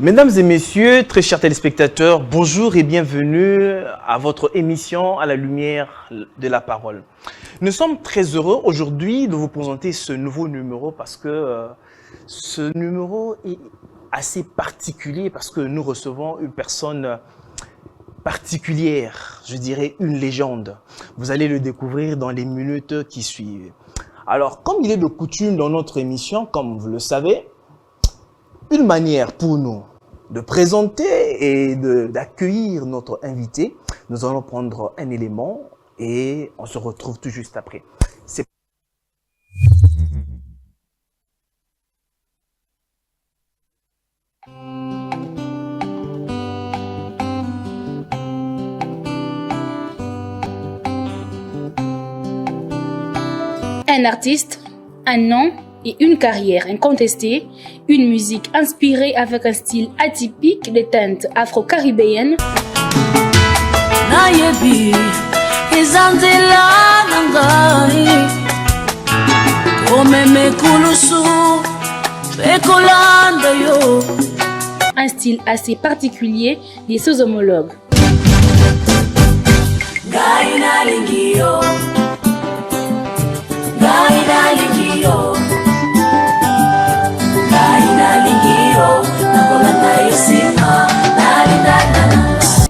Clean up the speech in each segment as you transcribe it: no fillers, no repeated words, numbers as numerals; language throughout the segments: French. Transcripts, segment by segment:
Mesdames et messieurs, très chers téléspectateurs, bonjour et bienvenue à votre émission à la lumière de la parole. Nous sommes très heureux aujourd'hui de vous présenter ce nouveau numéro parce que ce numéro est assez particulier parce que nous recevons une personne particulière, je dirais une légende. Vous allez le découvrir dans les minutes qui suivent. Alors, comme il est de coutume dans notre émission, comme vous le savez, une manière pour nous de présenter et d'accueillir notre invité, nous allons prendre un élément et on se retrouve tout juste après. Un artiste, un nom et une carrière incontestée, une musique inspirée avec un style atypique de teintes afro-caribéennes. Un style assez particulier de ses homologues.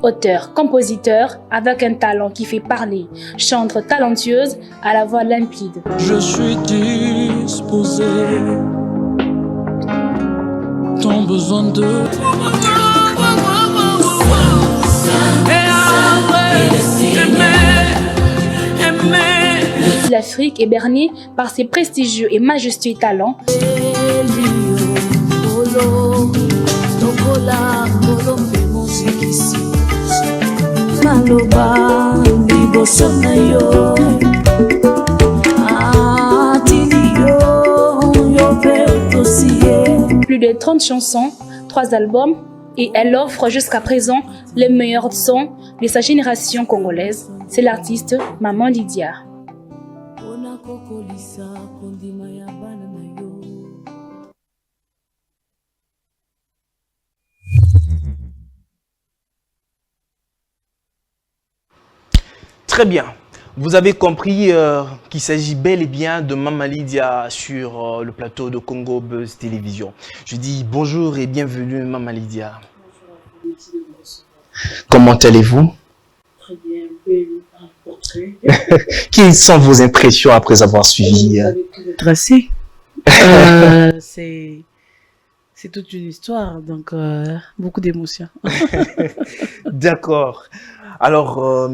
Auteur, compositeur, avec un talent qui fait parler, chantre talentueuse à la voix limpide. Je suis disposé, ton besoin de... L'Afrique est bernie par ses prestigieux et majestueux talents. Plus de 30 chansons, 3 albums, et elle offre jusqu'à présent les meilleurs sons de sa génération congolaise. C'est l'artiste Maman Lydia. Très bien. Vous avez compris qu'il s'agit bel et bien de Maman Lydia sur le plateau de Congo Buzz Télévision. Je dis bonjour et bienvenue Maman Lydia. Bonjour, merci de me recevoir. Comment allez-vous? Très bien, un peu ému par un portrait. Quelles sont vos impressions après avoir suivi Tracé. C'est toute une histoire, donc beaucoup d'émotions. D'accord. Alors,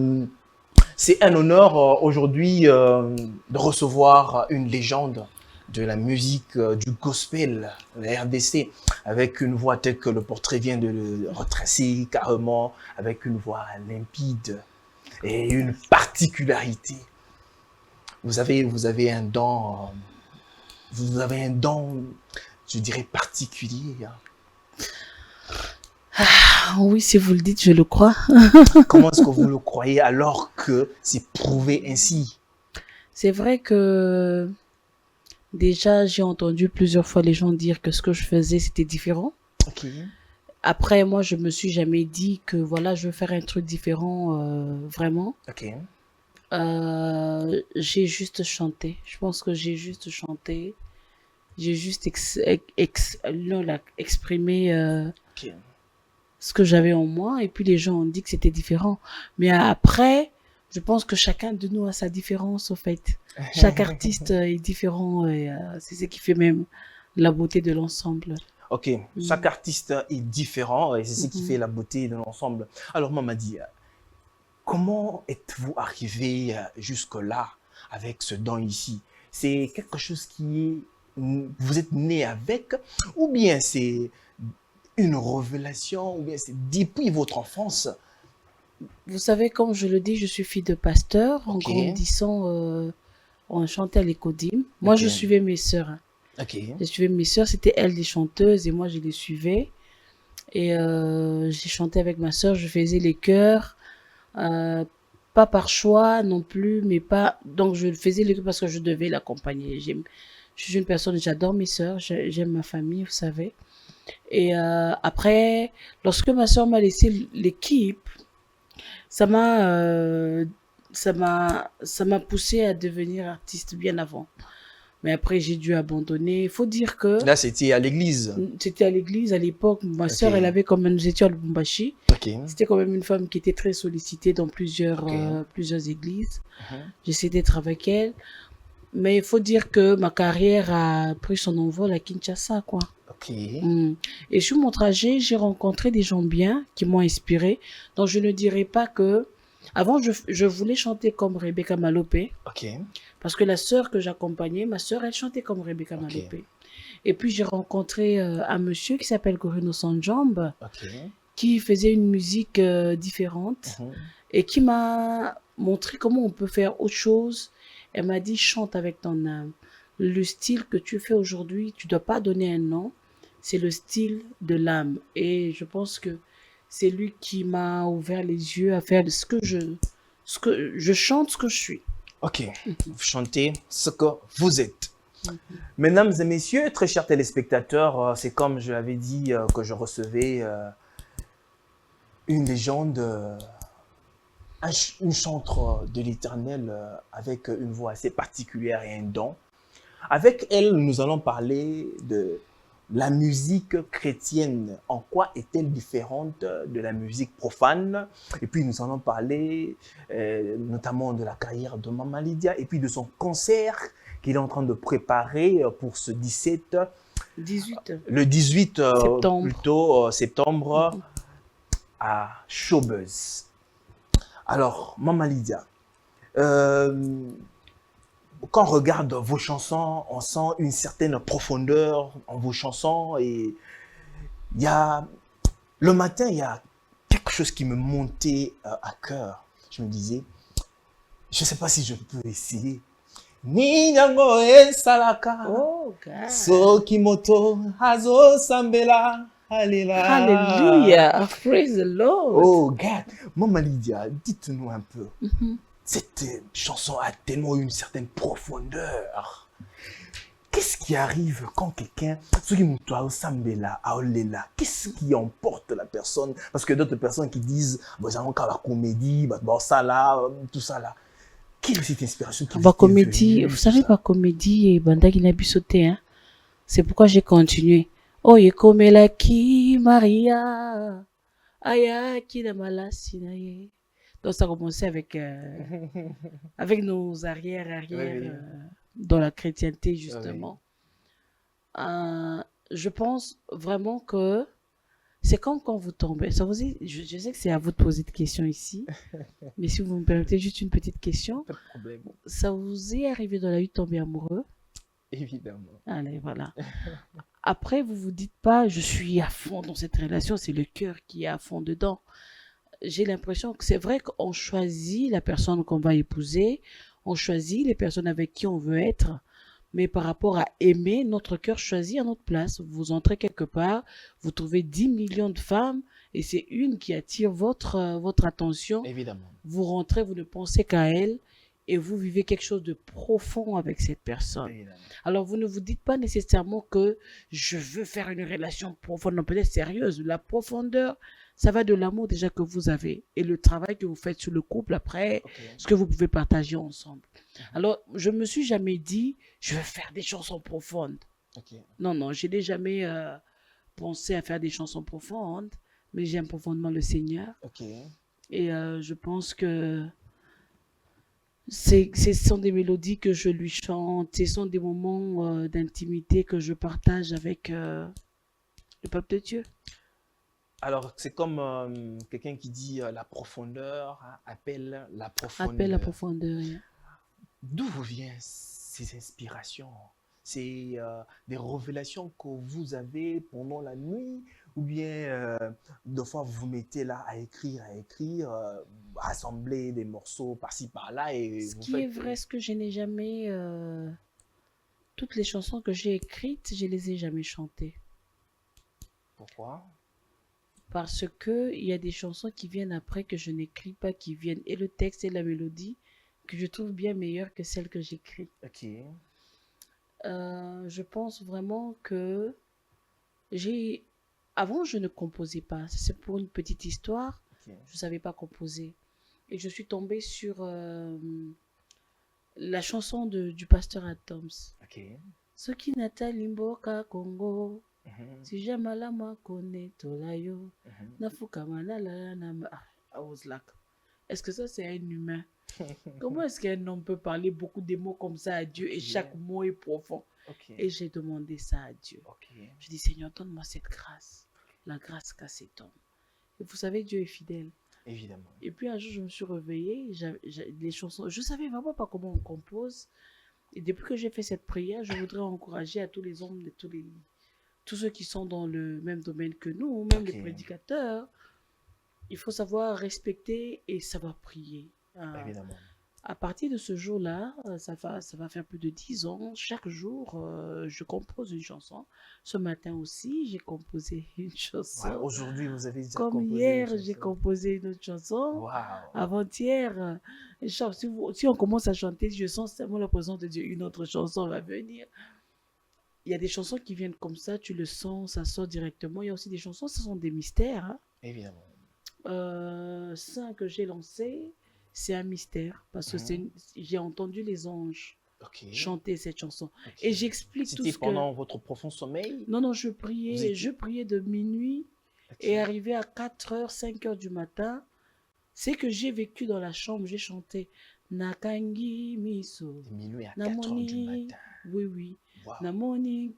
c'est un honneur aujourd'hui de recevoir une légende de la musique du gospel, la RDC, avec une voix telle que le portrait vient de le retracer carrément, avec une voix limpide et une particularité. Vous avez un don, je dirais particulier. Oui, si vous le dites, je le crois. Comment est-ce que vous le croyez alors que c'est prouvé ainsi? C'est vrai que déjà, j'ai entendu plusieurs fois les gens dire que ce que je faisais, c'était différent. Ok. Après, moi, je me suis jamais dit que voilà, je veux faire un truc différent, vraiment. Ok. J'ai juste chanté. Je pense que j'ai juste chanté. J'ai juste exprimé Ok. ce que j'avais en moi, et puis les gens ont dit que c'était différent. Mais après, je pense que chacun de nous a sa différence, au fait. Chaque artiste est différent, et c'est ce qui fait même la beauté de l'ensemble. Ok, chaque artiste est différent et c'est ce qui fait la beauté de l'ensemble. Alors, Mamadi, comment êtes-vous arrivé jusque-là avec ce don ici? C'est quelque chose vous êtes né avec, ou bien c'est une révélation, ou bien c'est depuis votre enfance? Vous savez, comme je le dis, je suis fille de pasteur. En Ok. grandissant, on chantait à l'écodim. Moi, Ok. je suivais mes sœurs. Ok. Je suivais mes sœurs, c'était elles les chanteuses et moi, je les suivais. Et j'ai chanté avec ma sœur, je faisais les chœurs, euh, pas par choix non plus, mais pas. Donc je faisais les chœurs parce que je devais l'accompagner. Je suis une personne, j'adore mes sœurs, j'aime ma famille, vous savez. Et après, lorsque ma sœur m'a laissé l'équipe, ça m'a, euh, ça m'a poussé à devenir artiste bien avant. Mais après, j'ai dû abandonner. Il faut dire que Là, c'était à l'église. c'était à l'église à l'époque. Ma Ok. sœur, elle avait quand même, nous étions à Lubumbashi. Ok. C'était quand même une femme qui était très sollicitée dans Ok. plusieurs églises. Mhm. J'essayais d'être avec elle. Mais il faut dire que ma carrière a pris son envol à Kinshasa, quoi. Ok. Mm. Et sur mon trajet, j'ai rencontré des gens bien qui m'ont inspiré. Donc, je ne dirais pas que... Avant, je voulais chanter comme Rebecca Malopé. Ok. Parce que la sœur que j'accompagnais, ma sœur, elle chantait comme Rebecca Ok. Malopé. Et puis, j'ai rencontré un monsieur qui s'appelle Corino Sanjambe, Ok. qui faisait une musique différente Mhm. et qui m'a montré comment on peut faire autre chose. Elle m'a dit, chante avec ton âme. Le style que tu fais aujourd'hui, tu dois pas donner un nom, c'est le style de l'âme. Et je pense que c'est lui qui m'a ouvert les yeux à faire ce que je chante ce que je suis. Ok. Vous chantez ce que vous êtes. Mesdames et messieurs, très chers téléspectateurs, c'est comme je l'avais dit que je recevais une légende, une chantre de l'Éternel avec une voix assez particulière et un don. Avec elle, nous allons parler de la musique chrétienne. En quoi est-elle différente de la musique profane? Et puis nous allons parler notamment de la carrière de Mama Lydia et puis de son concert qu'il est en train de préparer pour ce 17, 18 le 18 septembre. plutôt septembre à Showbuzz. Alors, Mama Lydia, euh, quand on regarde vos chansons, on sent une certaine profondeur en vos chansons et il y a le matin, il y a quelque chose qui me montait à cœur. Je me disais, je ne sais pas si je peux essayer. Ninyango esalaka, Oh, God. soki moto azo sambela, alléluia. Hallelujah. Praise the Lord. Oh, God. Maman Lydia, dites-nous un peu. Mhm. Cette chanson a tellement une certaine profondeur. Qu'est-ce qui arrive quand quelqu'un, qu'est-ce qui emporte la personne? Parce que d'autres personnes qui disent, bon, allons qu'à la comédie, bon, ça là, tout ça là. Quelle est cette inspiration qui vous Bah, est comédie, venue, vous tout savez, ça? pas comédie et Bandagi n'a pu sauter, hein. C'est pourquoi j'ai continué. Oh, ye comme la qui Maria. Aya qui la malasinaye. Donc, ça a commencé avec nos arrières Oui, oui. dans la chrétienté, Oui. justement. Je pense vraiment que c'est comme quand vous tombez. Ça vous je sais que c'est à vous de poser de questions ici, mais si vous me permettez juste une petite question, Pas de problème, ça vous est arrivé dans la vie de tomber amoureux? évidemment. Allez, voilà. Après, vous vous dites pas, je suis à fond dans cette relation, c'est le cœur qui est à fond dedans. J'ai l'impression que c'est vrai qu'on choisit la personne qu'on va épouser, on choisit les personnes avec qui on veut être, mais par rapport à aimer, notre cœur choisit à notre place. Vous entrez quelque part, vous trouvez 10 millions de femmes et c'est une qui attire votre attention. Évidemment. Vous rentrez, vous ne pensez qu'à elle et vous vivez quelque chose de profond avec cette personne. Évidemment. Alors, vous ne vous dites pas nécessairement que je veux faire une relation profonde, non, peut-être sérieuse. La profondeur, ça va de l'amour déjà que vous avez et le travail que vous faites sur le couple après, Ok. ce que vous pouvez partager ensemble. Alors, je me suis jamais dit, je veux faire des chansons profondes. Ok. Non, non, je n'ai jamais pensé à faire des chansons profondes, mais j'aime profondément le Seigneur. Ok. Et je pense que ce sont des mélodies que je lui chante, ce sont des moments d'intimité que je partage avec le peuple de Dieu. Alors, c'est comme quelqu'un qui dit la profondeur appelle la profondeur. Appelle la profondeur. D'où vous viennent ces inspirations? C'est des révélations que vous avez pendant la nuit ou bien des fois vous vous mettez là à écrire, assembler des morceaux par-ci par-là et Ce vous qui faites... est vrai, ce que je n'ai jamais... toutes les chansons que j'ai écrites, je les ai jamais chantées. Pourquoi? Parce que il y a des chansons qui viennent après que je n'écris pas, qui viennent et le texte et la mélodie que je trouve bien meilleures que celles que j'écris. Ok. Je pense vraiment que j'ai... Avant, je ne composais pas. C'est pour une petite histoire. Ok. Je ne savais pas composer. Et je suis tombée sur la chanson du pasteur Adams. Ok. Soki Nathalie Mboka Congo, Mhm, si jamala ma kone tolayo, mhm. nafuka manala na. I was like, est-ce que ça c'est un humain? Comment est-ce qu'un homme peut parler beaucoup de mots comme ça à Dieu et chaque mot est profond? Ok. Et j'ai demandé ça à Dieu. Ok. Je dis, Seigneur, donne-moi cette grâce, la grâce qu'a cet homme. Et vous savez, Dieu est fidèle. Évidemment. Et puis un jour, je me suis réveillée, les chansons, je savais vraiment pas comment on compose. Et depuis que j'ai fait cette prière, je voudrais encourager à tous les hommes, tous ceux qui sont dans le même domaine que nous, même Ok. les prédicateurs. Il faut savoir respecter et savoir prier. Évidemment. À partir de ce jour-là, ça va faire plus de 10 ans. Chaque jour, je compose une chanson. Ce matin aussi, j'ai composé une chanson. Ouais, aujourd'hui, vous avez déjà Comme composé hier, une j'ai chanson. composé une autre chanson. Waouh. Avant-hier, si on commence à chanter, je sens seulement la présence de Dieu. Une autre chanson va venir. Il y a des chansons qui viennent comme ça, tu le sens, ça sort directement. Il y a aussi des chansons, ce sont des mystères. Hein. Évidemment. Ça que j'ai lancé, c'est un mystère. Parce que j'ai entendu les anges Ok. chanter cette chanson. Ok. Et j'explique tout C'était ce que... pendant votre profond sommeil? Non, Vous étiez- je priais de minuit Ok. et arrivé à 4h, 5h du matin, c'est que j'ai vécu dans la chambre, j'ai chanté Nakangi Miso. De minuit à Namoni. 4 heures du matin. Oui, oui. Waouh. Namoni.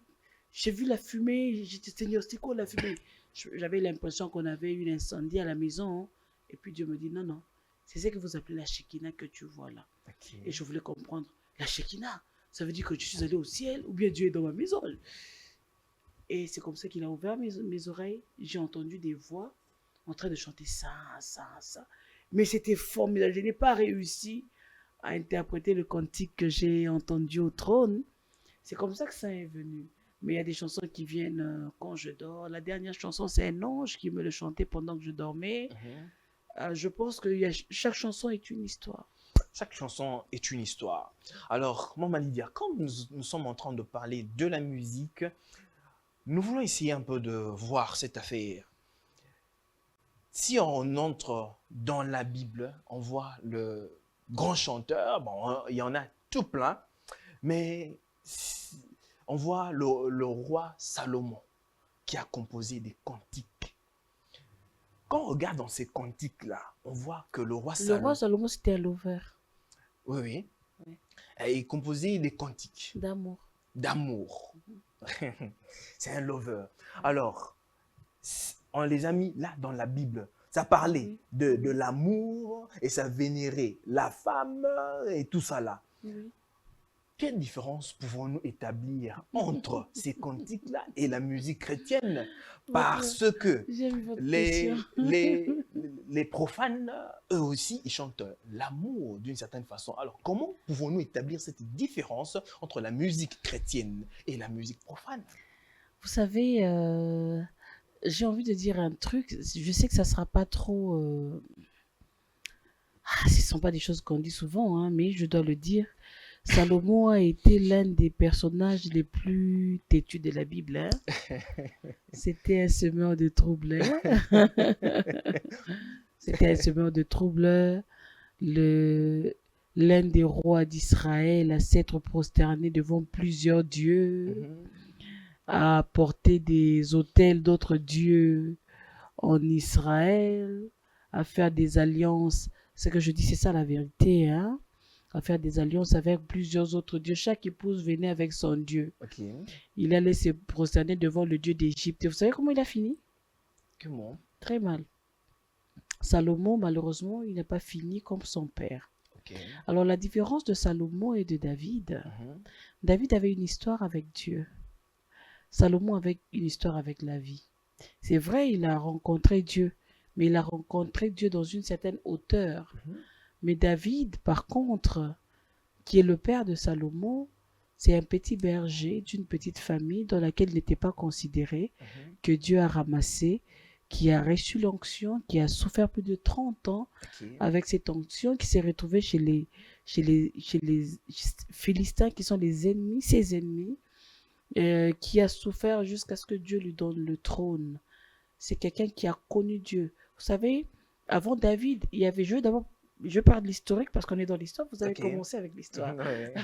J'ai vu la fumée, j'ai dit Seigneur, c'est quoi la fumée? J'avais l'impression qu'on avait eu un incendie à la maison. Hein. Et puis Dieu me dit non, non, c'est ce que vous appelez la Shekinah que tu vois là. Ok. Et je voulais comprendre, la Shekinah, ça veut dire que je suis allé au ciel ou bien Dieu est dans ma maison. Et c'est comme ça qu'il a ouvert mes oreilles. J'ai entendu des voix en train de chanter ça, ça, ça. Mais c'était formidable. Je n'ai pas réussi à interpréter le cantique que j'ai entendu au trône. C'est comme ça que ça est venu. Mais il y a des chansons qui viennent quand je dors. La dernière chanson, c'est un ange qui me le chantait pendant que je dormais. Je pense que chaque chanson est une histoire. Chaque chanson est une histoire. Alors, Maman Lydia, quand nous sommes en train de parler de la musique, nous voulons essayer un peu de voir cette affaire. Si on entre dans la Bible, on voit le grand chanteur, bon, il y en a tout plein, mais on voit le roi Salomon qui a composé des cantiques. Quand on regarde dans ces cantiques-là, on voit que le roi Le roi Salomon, c'était un lover. Oui, oui. Oui. Et il composait des cantiques D'amour. d'amour. C'est un lover. Alors, on les a mis là dans la Bible. Ça parlait de l'amour et ça vénérait la femme et tout ça là. Oui. Quelle différence pouvons-nous établir entre ces cantiques-là et la musique chrétienne? Parce que J'aime votre les, question. les profanes, eux aussi, ils chantent l'amour d'une certaine façon. Alors, comment pouvons-nous établir cette différence entre la musique chrétienne et la musique profane? Vous savez, j'ai envie de dire un truc. Je sais que ça sera pas trop... ce ne sont pas des choses qu'on dit souvent, hein, mais je dois le dire. Salomon a été l'un des personnages les plus têtus de la Bible. Hein. C'était un semeur de troubles. Hein. C'était un semeur de troubles. L'un des rois d'Israël à s'être prosterné devant plusieurs dieux, à porter des autels d'autres dieux en Israël, à faire des alliances. Ce que je dis, c'est ça la vérité, hein? À faire des alliances avec plusieurs autres dieux. Chaque épouse venait avec son dieu. Okay. Il allait se prosterner devant le dieu d'Égypte. Et vous savez comment il a fini? Comment? Très mal. Salomon, malheureusement, il n'a pas fini comme son père. Okay. Alors, la différence de Salomon et de David, David avait une histoire avec Dieu. Salomon avait une histoire avec la vie. C'est vrai, il a rencontré Dieu, mais il a rencontré Dieu dans une certaine hauteur. Mais David, par contre, qui est le père de Salomon, c'est un petit berger d'une petite famille dans laquelle il n'était pas considéré, que Dieu a ramassé, qui a reçu l'onction, qui a souffert plus de 30 ans Ok. avec cette onction, qui s'est retrouvé chez les Philistins qui sont les ennemis, ses ennemis, qui a souffert jusqu'à ce que Dieu lui donne le trône. C'est quelqu'un qui a connu Dieu. Vous savez, avant David, il y avait, je parle de l'historique parce qu'on est dans l'histoire, vous avez Ok. commencé avec l'histoire. Ouais.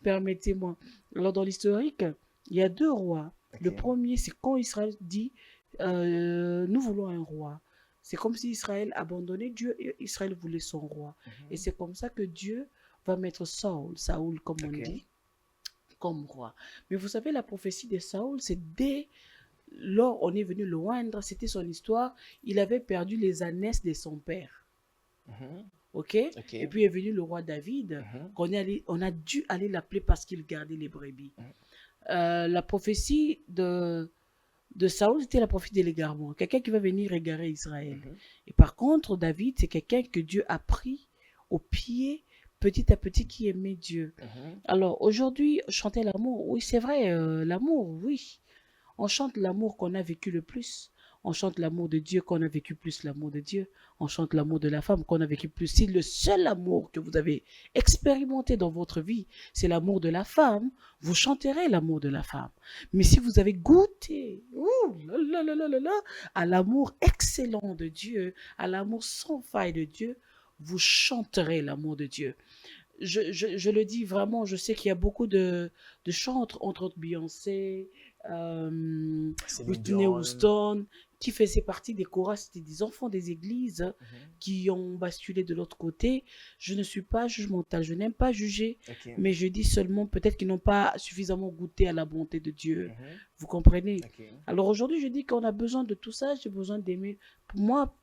Permettez-moi. Alors, dans l'historique, il y a 2 rois. Le Ok. premier, c'est quand Israël dit nous voulons un roi. C'est comme si Israël abandonnait Dieu et Israël voulait son roi. Et c'est comme ça que Dieu va mettre Saoul comme on Ok. dit, comme roi. Mais vous savez, la prophétie de Saoul, c'est dès lors on est venu le oindre, c'était son histoire. Il avait perdu les ânesses de son père. Mhm. Ok? Ok. Et puis est venu le roi David. Mhm. On a dû aller l'appeler parce qu'il gardait les brebis. La prophétie de Saoul, c'était la prophétie de l'égarement. Quelqu'un qui va venir égarer Israël. Mhm. Et par contre, David, c'est quelqu'un que Dieu a pris au pied, petit à petit, qui aimait Dieu. Mhm. Alors, aujourd'hui, chanter l'amour, oui, c'est vrai, l'amour, oui. On chante l'amour qu'on a vécu le plus. On chante l'amour de Dieu qu'on a vécu plus l'amour de Dieu. On chante l'amour de la femme qu'on a vécu plus. Si le seul amour que vous avez expérimenté dans votre vie, c'est l'amour de la femme, vous chanterez l'amour de la femme. Mais si vous avez goûté à l'amour excellent de Dieu, à l'amour sans faille de Dieu, vous chanterez l'amour de Dieu. Je le dis vraiment, je sais qu'il y a beaucoup de chantres, entre autres Beyoncé, Céline Whitney Dion. Houston, qui faisaient partie des chorals, c'était des enfants des églises Mhm. qui ont basculé de l'autre côté. Je ne suis pas jugementale, je n'aime pas juger, Ok. mais je dis seulement peut-être qu'ils n'ont pas suffisamment goûté à la bonté de Dieu. Mhm. Vous comprenez? Ok. Alors aujourd'hui, je dis qu'on a besoin de tout ça, j'ai besoin d'aimer. Pour moi,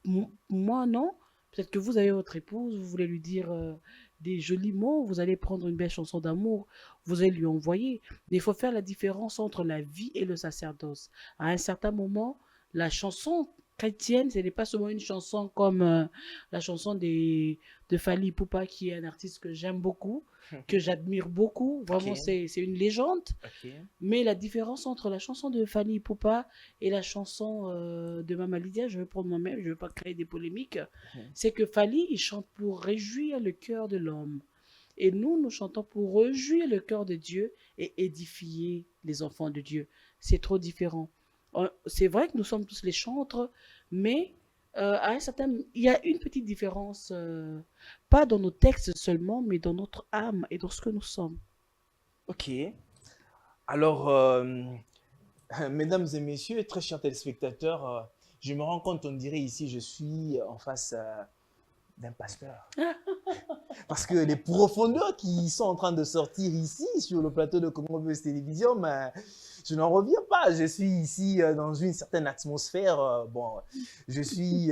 non. Peut-être que vous avez votre épouse, vous voulez lui dire des jolis mots, vous allez prendre une belle chanson d'amour, vous allez lui envoyer. Mais il faut faire la différence entre la vie et le sacerdoce. À un certain moment, la chanson chrétienne, ce n'est pas seulement une chanson comme la chanson de Fally Ipupa, qui est un artiste que j'aime beaucoup, que j'admire beaucoup. Vraiment, Ok. c'est une légende. Ok. Mais la différence entre la chanson de Fally Ipupa et la chanson de Mama Lydia, je vais prendre moi-même, je ne veux pas créer des polémiques, c'est que Fally, il chante pour réjouir le cœur de l'homme. Et nous chantons pour réjouir le cœur de Dieu et édifier les enfants de Dieu. C'est trop différent. C'est vrai que nous sommes tous les chantres, mais à un certain, il y a une petite différence, pas dans nos textes seulement, mais dans notre âme et dans ce que nous sommes. Ok. Alors, mesdames et messieurs, très chers téléspectateurs, je me rends compte, on dirait ici, je suis en face d'un pasteur. Parce que les profondeurs qui sont en train de sortir ici, sur le plateau de Congo Buzz Télévision, mais je n'en reviens pas. Je suis ici dans une certaine atmosphère. Bon, je suis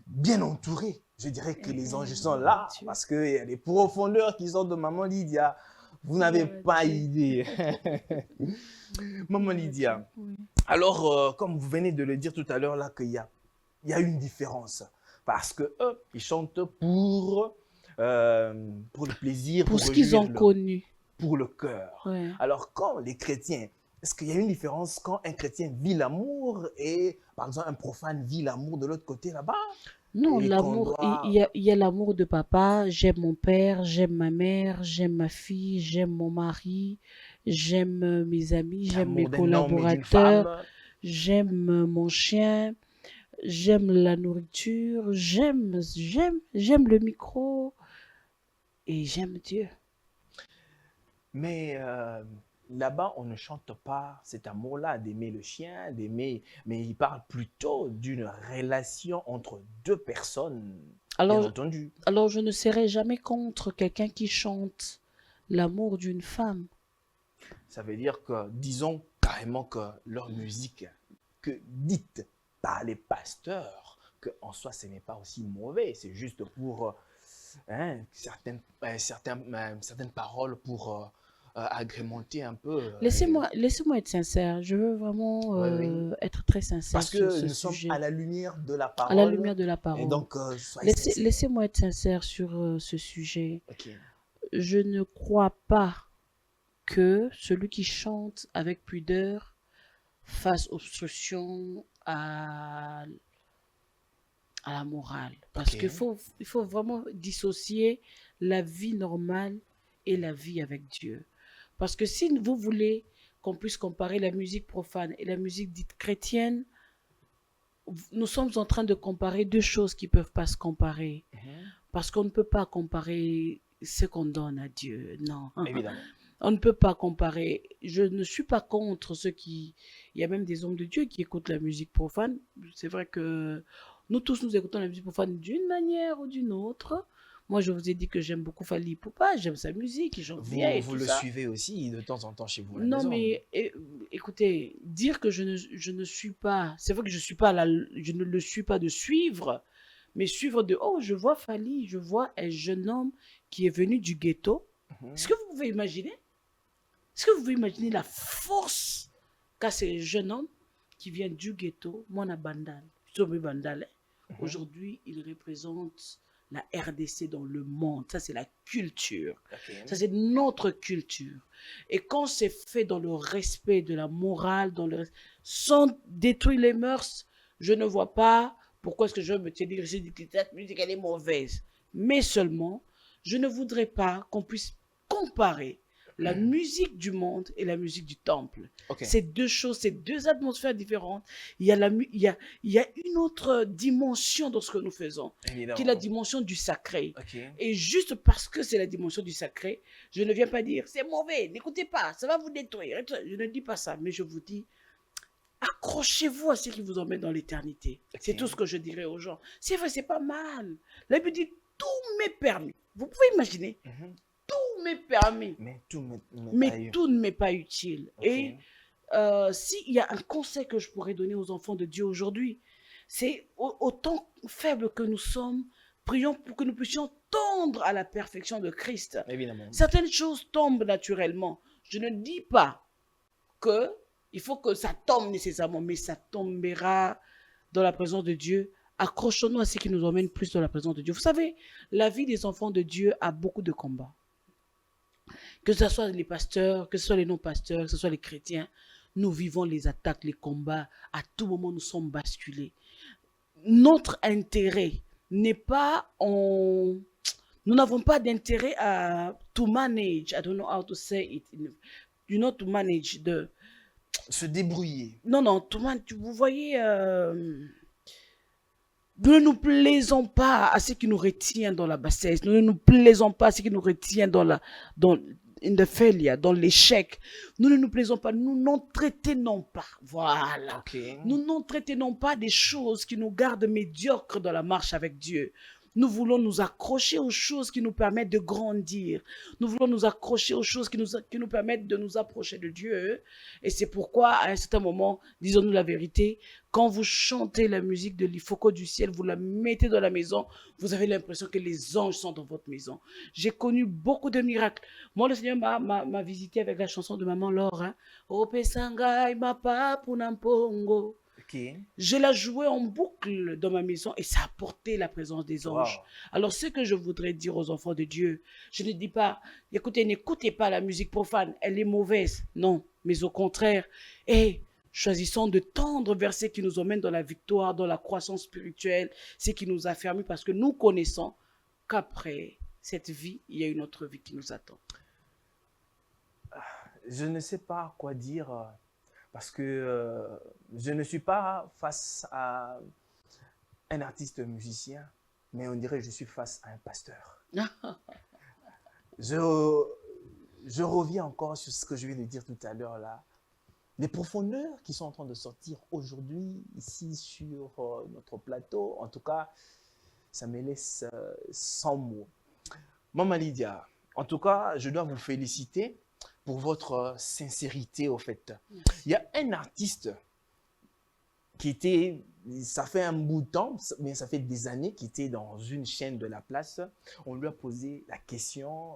bien entouré. Je dirais que les anges sont là parce que les profondeurs qui sont de Maman Lydia, vous n'avez pas idée. Maman Lydia, Oui. alors, comme vous venez de le dire tout à l'heure, là, qu'il y a une différence. Parce que eux, ils chantent pour le plaisir, Pour ce qu'ils réjouir ont connu. pour le cœur. Ouais. Alors, quand les chrétiens, est-ce qu'il y a une différence quand un chrétien vit l'amour et, par exemple, un profane vit l'amour de l'autre côté là-bas? Non, Et qu'on l'amour, doit... il y a l'amour de papa. J'aime mon père, j'aime ma mère, j'aime ma fille, j'aime mon mari, j'aime mes amis, j'aime mes L'amour d'un homme et d'une collaborateurs, femme. j'aime mon chien, j'aime la nourriture, j'aime le micro et j'aime Dieu. Mais là-bas, on ne chante pas cet amour-là, d'aimer le chien, d'aimer, mais il parle plutôt d'une relation entre deux personnes, bien Alors, entendu. alors je ne serai jamais contre quelqu'un qui chante l'amour d'une femme. Ça veut dire que, disons carrément que leur musique, que dite par les pasteurs, que en soi, ce n'est pas aussi mauvais, c'est juste pour certaines paroles pour agrémenter un peu. Laissez-moi être sincère. Je veux vraiment Ouais, oui. être très sincère Parce sur que ce nous sommes sujet, à la lumière de la à la parole. lumière de la Et parole. donc, soyez sincères. Laissez-moi être sincère sur ce sujet. Ok. Je ne crois pas que celui qui chante avec pudeur fasse obstruction la morale. Parce Ok. il faut vraiment dissocier la vie normale et la vie avec Dieu. Parce que si vous voulez qu'on puisse comparer la musique profane et la musique dite chrétienne, nous sommes en train de comparer deux choses qui ne peuvent pas se comparer. Mhm. Parce qu'on ne peut pas comparer ce qu'on donne à Dieu. Non. Évidemment. On ne peut pas comparer. Je ne suis pas contre ceux qui... Il y a même des hommes de Dieu qui écoutent la musique profane. C'est vrai que nous tous, nous écoutons la musique profane d'une manière ou d'une autre. Moi, je vous ai dit que j'aime beaucoup Fally Ipupa, j'aime sa musique, il chante bien et Vous tout le ça. suivez aussi de temps en temps chez vous à la Non, maison. mais écoutez, dire que je ne suis pas... C'est vrai que je suis pas là, je ne le suis pas de suivre, mais suivre de... Oh, je vois Fally, je vois un jeune homme qui est venu du ghetto. Est-ce Mhm. que vous pouvez imaginer? Est-ce que vous pouvez imaginer la force qu'a ce jeune homme qui vient du ghetto, Mwana Bandal, Tomi Bandal, hein? Mhm. Aujourd'hui, il représente la RDC dans le monde. Ça, c'est la culture. Ok. Ça, c'est notre culture. Et quand c'est fait dans le respect de la morale, sans détruire les mœurs, je ne vois pas pourquoi est-ce que je me tenir ici et dire que cette musique, elle est mauvaise. Mais seulement, je ne voudrais pas qu'on puisse comparer la musique du monde et la musique du temple. Ok. C'est deux choses, c'est deux atmosphères différentes. Il y a une autre dimension dans ce que nous faisons, qui est la Évidemment. dimension du sacré. Ok. Et juste parce que c'est la dimension du sacré, je ne viens pas dire c'est mauvais, n'écoutez pas, ça va vous détruire. Je ne dis pas ça, mais je vous dis accrochez-vous à ce qui vous emmène dans l'éternité. Ok. C'est tout ce que je dirais aux gens. C'est vrai, c'est pas mal. La Bible dit tout m'est permis. Vous pouvez imaginer, Mhm. tout m'est permis, Mais tout m'est mais pas eu. tout ne m'est pas utile. Ok. Et s'il y a un conseil que je pourrais donner aux enfants de Dieu aujourd'hui, c'est autant faibles que nous sommes, prions pour que nous puissions tendre à la perfection de Christ. Évidemment. Certaines choses tombent naturellement. Je ne dis pas que il faut que ça tombe nécessairement, mais ça tombera dans la présence de Dieu. Accrochons-nous à ce qui nous emmène plus dans la présence de Dieu. Vous savez, la vie des enfants de Dieu a beaucoup de combats. Que ce soit les pasteurs, que ce soit les non-pasteurs, que ce soit les chrétiens, nous vivons les attaques, les combats. À tout moment, nous sommes basculés. Notre intérêt n'est pas en... Nous n'avons pas d'intérêt à to manage. I don't know how to say it. You know, to manage the... Se débrouiller. Non, non, vous voyez... Nous ne nous plaisons pas à ce qui nous retient dans la bassesse. Nous ne nous plaisons pas à ce qui nous retient in the failure, dans l'échec. Nous ne nous plaisons pas. Nous n'entretenons pas. Voilà. Ok. Nous n'entretenons pas des choses qui nous gardent médiocres dans la marche avec Dieu. Nous voulons nous accrocher aux choses qui nous permettent de grandir. Nous voulons nous accrocher aux choses qui nous permettent de nous approcher de Dieu. Et c'est pourquoi, à un certain moment, disons-nous la vérité, quand vous chantez la musique de l'Ifoko du ciel, vous la mettez dans la maison, vous avez l'impression que les anges sont dans votre maison. J'ai connu beaucoup de miracles. Moi, le Seigneur m'a visité avec la chanson de Maman Laure. Hein. Ope sangai mapa punampongo. Ok. Je la jouais en boucle dans ma maison et ça apportait la présence des anges. Wow. Alors, ce que je voudrais dire aux enfants de Dieu, je ne dis pas, écoutez, n'écoutez pas la musique profane, elle est mauvaise. Non, mais au contraire, choisissons de tendre vers ce qui nous emmène dans la victoire, dans la croissance spirituelle, ce qui nous affermit parce que nous connaissons qu'après cette vie, il y a une autre vie qui nous attend. Je ne sais pas quoi dire parce que je ne suis pas face à un artiste musicien, mais on dirait que je suis face à un pasteur. Je reviens encore sur ce que je viens de dire tout à l'heure là. Les profondeurs qui sont en train de sortir aujourd'hui ici sur notre plateau, en tout cas, ça me laisse sans mots. Maman Lydia, en tout cas, je dois vous féliciter pour votre sincérité au fait. Merci. Il y a un artiste qui était, ça fait un bout de temps, mais ça fait des années qu'il était dans une chaîne de la place. On lui a posé la question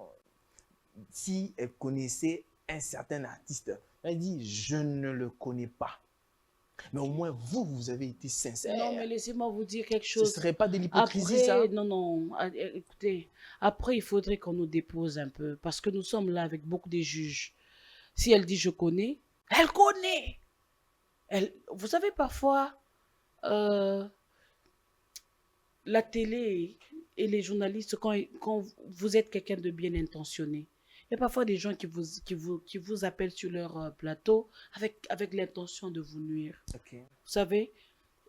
si elle connaissait un certain artiste. Elle a dit, je ne le connais pas. Mais au moins, vous avez été sincère. Non, mais laissez-moi vous dire quelque Ce ne chose. serait pas de l'hypocrisie, Après, ça? non, écoutez, après, il faudrait qu'on nous dépose un peu, parce que nous sommes là avec beaucoup de juges. Si elle dit je connais, elle connaît. Vous savez, parfois, la télé et les journalistes, quand vous êtes quelqu'un de bien intentionné, il y a parfois des gens qui vous appellent sur leur plateau avec l'intention de vous nuire. Ok. Vous savez,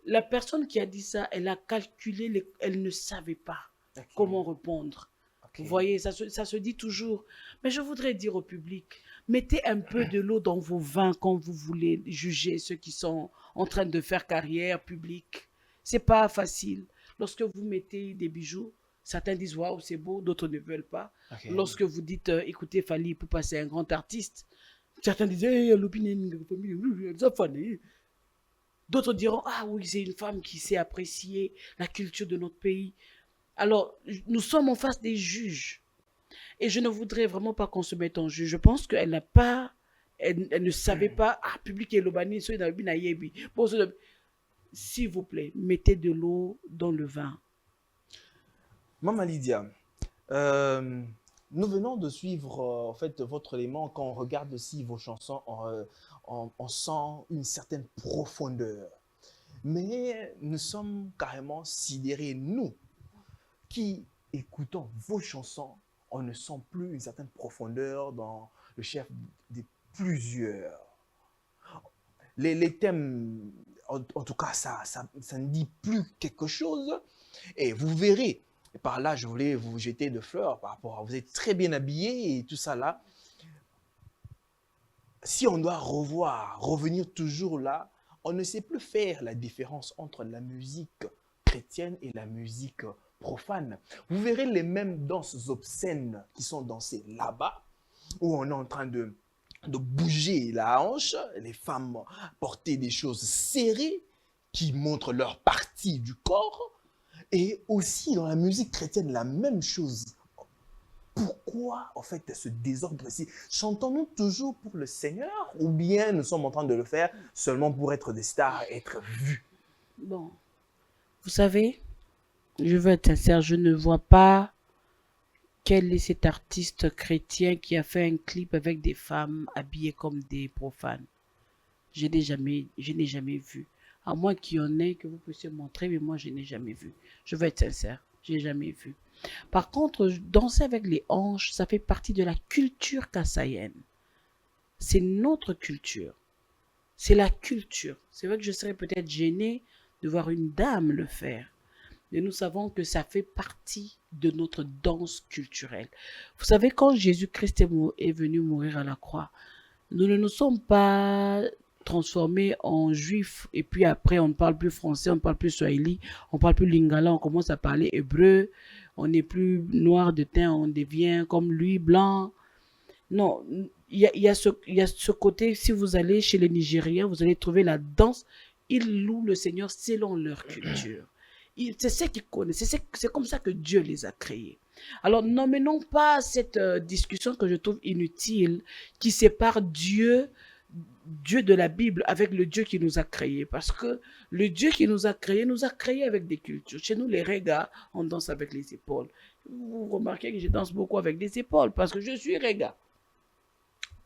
la personne qui a dit ça, elle a calculé, elle ne savait pas Ok. comment répondre. Ok. Vous voyez, ça se dit toujours. Mais je voudrais dire au public, mettez un peu de l'eau dans vos vins quand vous voulez juger ceux qui sont en train de faire carrière publique. C'est pas facile. Lorsque vous mettez des bijoux, certains disent waouh, c'est beau, d'autres ne veulent pas. Ok. Lorsque vous dites écoutez, Fally pour passer un grand artiste, certains disent hey, d'autres diront ah oui, c'est une femme qui sait apprécier la culture de notre pays. Alors, nous sommes en face des juges. Et je ne voudrais vraiment pas qu'on se mette en juge. Je pense qu'elle n'a pas, elle ne savait pas, ah, public et l'obani, s'il vous plaît, mettez de l'eau dans le vin. Maman Lydia, nous venons de suivre en fait votre élément. Quand on regarde aussi vos chansons, on sent une certaine profondeur. Mais nous sommes carrément sidérés, nous, qui écoutons vos chansons, on ne sent plus une certaine profondeur dans le chef de plusieurs. Les thèmes, en tout cas, ça ne dit plus quelque chose. Et vous verrez, et par là, je voulais vous jeter de fleurs par rapport à vous êtes très bien habillés et tout ça là. Si on doit revenir toujours là, on ne sait plus faire la différence entre la musique chrétienne et la musique profane. Vous verrez les mêmes danses obscènes qui sont dansées là-bas, où on est en train de bouger la hanche, les femmes porter des choses serrées qui montrent leur partie du corps, et aussi dans la musique chrétienne, la même chose. Pourquoi, en fait, ce désordre ici? Chantons-nous toujours pour le Seigneur ou bien nous sommes en train de le faire seulement pour être des stars, être vus? Bon, vous savez, je veux être sincère, je ne vois pas quel est cet artiste chrétien qui a fait un clip avec des femmes habillées comme des profanes. Je n'ai jamais vu. À moins qu'il y en ait que vous puissiez montrer, mais moi, je n'ai jamais vu. Je veux être sincère, je n'ai jamais vu. Par contre, danser avec les hanches, ça fait partie de la culture kassaïenne. C'est notre culture. C'est la culture. C'est vrai que je serais peut-être gênée de voir une dame le faire. Mais nous savons que ça fait partie de notre danse culturelle. Vous savez, quand Jésus-Christ est venu mourir à la croix, nous ne nous sommes pas transformés en juifs et puis après on ne parle plus français, on ne parle plus swahili, on ne parle plus lingala, on commence à parler hébreu, on n'est plus noir de teint, on devient comme lui, blanc. Non, il y a ce côté, si vous allez chez les Nigériens, vous allez trouver la danse, ils louent le Seigneur selon leur culture. C'est ce qu'ils connaissent, c'est comme ça que Dieu les a créés. Alors n'emmenons pas cette discussion que je trouve inutile, qui sépare Dieu de la Bible avec le Dieu qui nous a créés. Parce que le Dieu qui nous a créés avec des cultures. Chez nous, les Régas, on danse avec les épaules. Vous remarquez que je danse beaucoup avec les épaules parce que je suis Réga.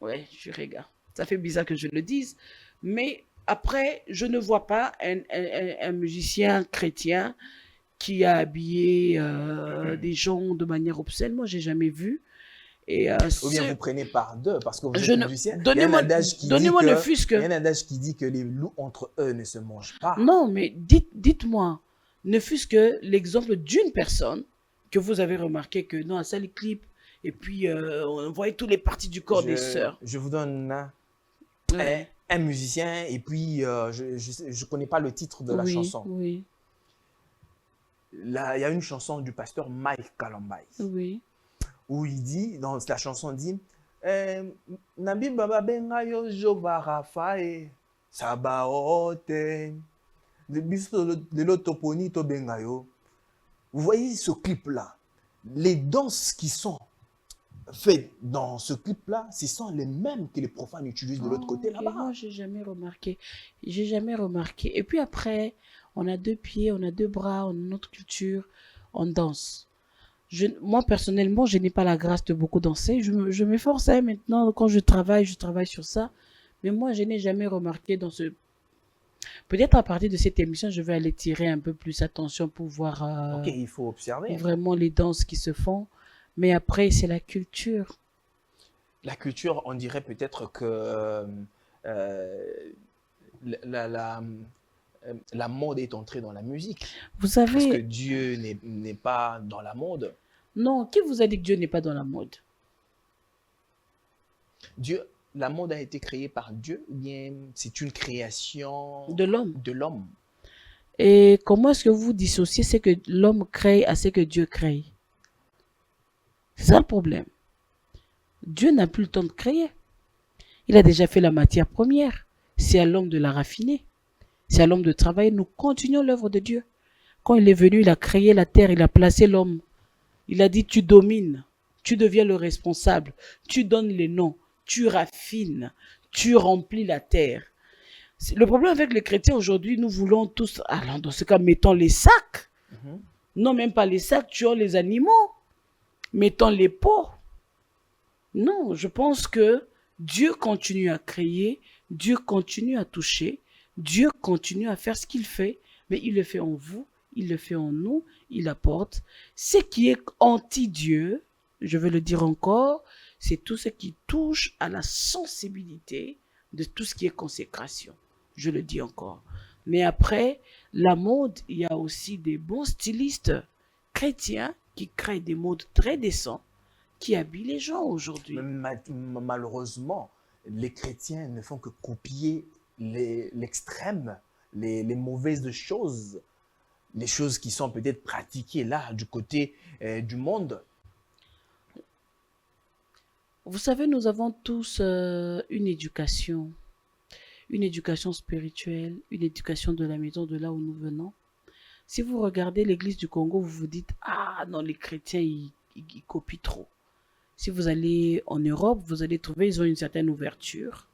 Ouais, je suis Réga. Ça fait bizarre que je le dise. Mais après, je ne vois pas un musicien chrétien qui a habillé des gens de manière obscène. Moi, j'ai jamais vu. Et, ou bien vous prenez par deux, parce que vous je êtes ne- musicien. donnez-moi- donnez-moi ne fût-ce que- Il y a un adage qui dit que les loups entre eux ne se mangent pas. Non, mais dites-moi, ne fût-ce que l'exemple d'une personne que vous avez remarqué que dans un seul clip, et puis on voyait toutes les parties du corps des sœurs. Je vous donne Ouais. un musicien, et puis je connais pas le titre de la Oui, chanson. oui, Là, il y a une chanson du pasteur Mike Kalambay, oui. où il dit, dans la chanson, dit Nabi Baba Benga yo Jova Rafae Sabaote de biso de l'Otoponi to Benga yo. Vous voyez ce clip-là, les danses qui sont faites dans ce clip-là, ce sont les mêmes que les profanes utilisent de l'autre côté Ok, là-bas. moi, j'ai jamais remarqué. J'ai jamais remarqué. Et puis après, on a 2 pieds, on a 2 bras, on a notre culture, on danse. Moi, personnellement, je n'ai pas la grâce de beaucoup danser. Je m'efforce maintenant, quand je travaille sur ça. Mais moi, je n'ai jamais remarqué dans ce... Peut-être à partir de cette émission, je vais aller tirer un peu plus attention pour voir Ok, il faut observer. vraiment les danses qui se font. Mais après, c'est la culture. La culture, on dirait peut-être que la, la, la mode est entrée dans la musique. Vous Parce que savez, Dieu n'est pas dans la mode. non, qui vous a dit que Dieu n'est pas dans la mode? Dieu, la mode a été créée par Dieu, ou bien c'est une création De l'homme. de l'homme. Et comment est-ce que vous dissociez ce que l'homme crée à ce que Dieu crée? C'est ça le problème. Dieu n'a plus le temps de créer. Il a déjà fait la matière première. C'est à l'homme de la raffiner. C'est à l'homme de travailler. Nous continuons l'œuvre de Dieu. Quand il est venu, il a créé la terre, il a placé l'homme. Il a dit, tu domines, tu deviens le responsable, tu donnes les noms, tu raffines, tu remplis la terre. Le problème avec les chrétiens aujourd'hui, nous voulons tous, alors dans ce cas, mettons les sacs. Mhm. Non, même pas les sacs, tuons les animaux. Mettons les pots. Non, je pense que Dieu continue à créer, Dieu continue à toucher, Dieu continue à faire ce qu'il fait, mais il le fait en vous, il le fait en nous, il apporte. Ce qui est anti-Dieu, je vais le dire encore, c'est tout ce qui touche à la sensibilité de tout ce qui est consécration. Je le dis encore. Mais après, la mode, il y a aussi des bons stylistes chrétiens qui créent des modes très décents, qui habillent les gens aujourd'hui. Malheureusement, les chrétiens ne font que copier l'extrême, les mauvaises choses, les choses qui sont peut-être pratiquées là, du côté du monde. Vous savez, nous avons tous une éducation spirituelle, une éducation de la maison, de là où nous venons. Si vous regardez l'église du Congo, vous vous dites, ah non, les chrétiens, ils copient trop. Si vous allez en Europe, vous allez trouver qu'ils ont une certaine ouverture.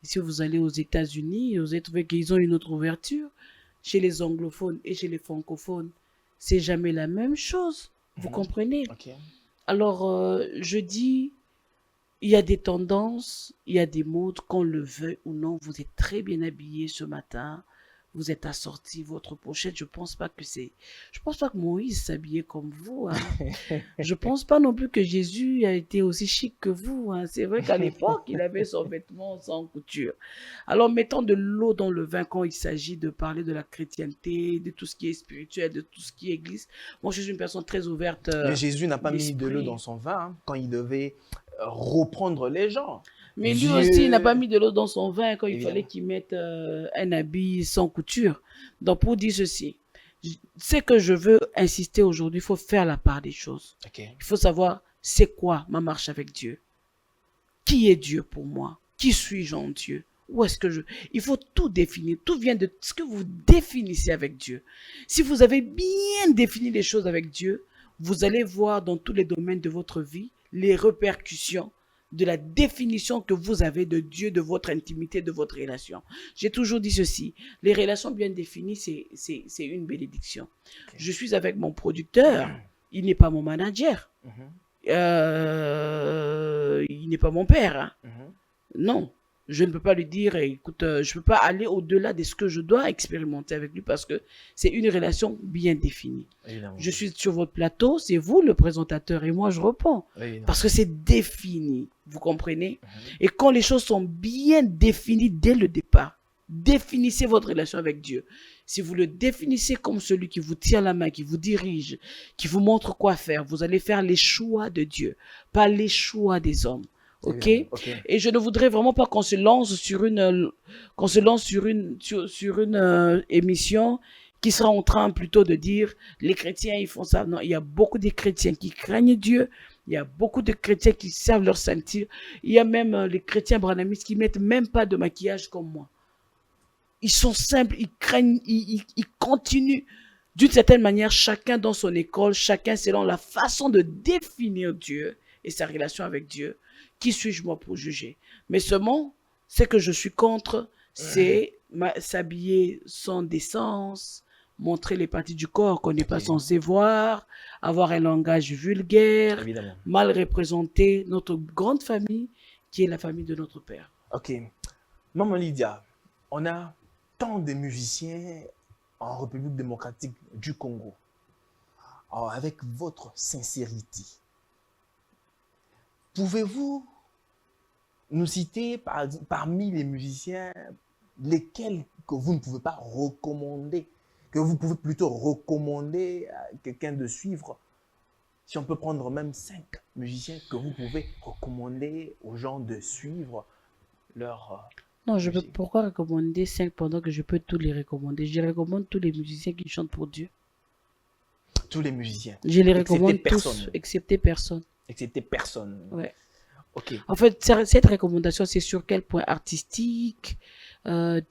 Si vous allez aux États-Unis, vous allez trouver qu'ils ont une autre ouverture. Chez les anglophones et chez les francophones, c'est jamais la même chose. Vous comprenez? Ok. Alors, je dis, il y a des tendances, il y a des modes, qu'on le veuille ou non. Vous êtes très bien habillé ce matin. Vous êtes assorti votre pochette. Je pense pas que Moïse s'habillait comme vous. Hein. Je pense pas non plus que Jésus a été aussi chic que vous. Hein. C'est vrai qu'à l'époque, il avait son vêtement sans couture. Alors, mettons de l'eau dans le vin quand il s'agit de parler de la chrétienté, de tout ce qui est spirituel, de tout ce qui est église. Moi, je suis une personne très ouverte. Mais Jésus n'a pas mis de l'eau d'esprit. dans son vin hein, quand il devait reprendre les gens. Mais lui Dieu- aussi, il n'a pas mis de l'eau dans son vin quand il Évidemment. fallait qu'il mette un habit sans couture. Donc, pour dire ceci, ce que je veux insister aujourd'hui, il faut faire la part des choses. Ok. Il faut savoir, c'est quoi ma marche avec Dieu? Qui est Dieu pour moi? Qui suis-je en Dieu? Où est-ce que je... Il faut tout définir. Tout vient de ce que vous définissez avec Dieu. Si vous avez bien défini les choses avec Dieu, vous allez voir dans tous les domaines de votre vie les répercussions de la définition que vous avez de Dieu, de votre intimité, de votre relation. J'ai toujours dit ceci, les relations bien définies, c'est une bénédiction. Ok. Je suis avec mon producteur, il n'est pas mon manager, Mhm. il n'est pas mon père. Hein. Mhm. Non, je ne peux pas lui dire, écoute, je ne peux pas aller au-delà de ce que je dois expérimenter avec lui parce que c'est une relation bien définie. Évidemment. Je suis sur votre plateau, c'est vous le présentateur et moi je réponds. Évidemment. Parce que c'est défini, vous comprenez? Mhm. Et quand les choses sont bien définies dès le départ, définissez votre relation avec Dieu. Si vous le définissez comme celui qui vous tient la main, qui vous dirige, qui vous montre quoi faire, vous allez faire les choix de Dieu, pas les choix des hommes. Ok? Évidemment. Ok. Et je ne voudrais vraiment pas qu'on se lance sur une émission qui sera en train plutôt de dire les chrétiens ils font ça. Non, il y a beaucoup de chrétiens qui craignent Dieu. Il y a beaucoup de chrétiens qui servent leur ceinture. Il y a même les chrétiens branhamistes qui mettent même pas de maquillage comme moi. Ils sont simples, ils craignent, ils continuent. D'une certaine manière, chacun dans son école, chacun selon la façon de définir Dieu et sa relation avec Dieu. Qui suis-je moi pour juger? Mais seulement, ce que je suis contre, c'est s'habiller sans décence, montrer les parties du corps qu'on n'est pas censé voir, avoir un langage vulgaire, Évidemment. mal représenter notre grande famille qui est la famille de notre Père. Ok. Maman Lydia, on a tant de musiciens en République démocratique du Congo. Alors, avec votre sincérité, pouvez-vous nous citer parmi les musiciens lesquels que vous ne pouvez pas recommander, que vous pouvez plutôt recommander à quelqu'un de suivre? Si on peut prendre même 5 musiciens que vous pouvez recommander aux gens de suivre leur Non, je peux musique. pourquoi recommander 5 pendant que je peux tous les recommander? Je recommande tous les musiciens qui chantent pour Dieu. Tous les musiciens, Je les excepté recommande tous, personne. excepté personne. Excepté personne. Ouais. Ok. En fait, cette recommandation, c'est sur quel point? Artistique,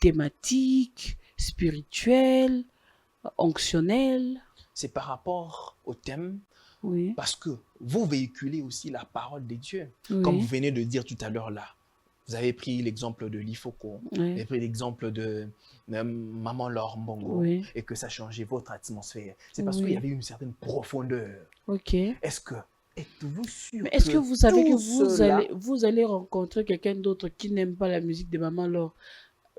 thématique, spirituel, onctionnel. C'est par rapport au thème, Oui, parce que vous véhiculez aussi la parole de Dieu. Comme vous oui, venez de dire tout à l'heure là, vous avez pris l'exemple de Lifoko, vous avez oui, pris l'exemple de Maman Laure Mbongo, oui, et que ça a changé votre atmosphère. C'est parce qu'il y oui. avait une certaine profondeur. Ok. Êtes-vous sûr Mais est-ce que que vous savez que tout cela... vous allez rencontrer quelqu'un d'autre qui n'aime pas la musique de Maman Laure?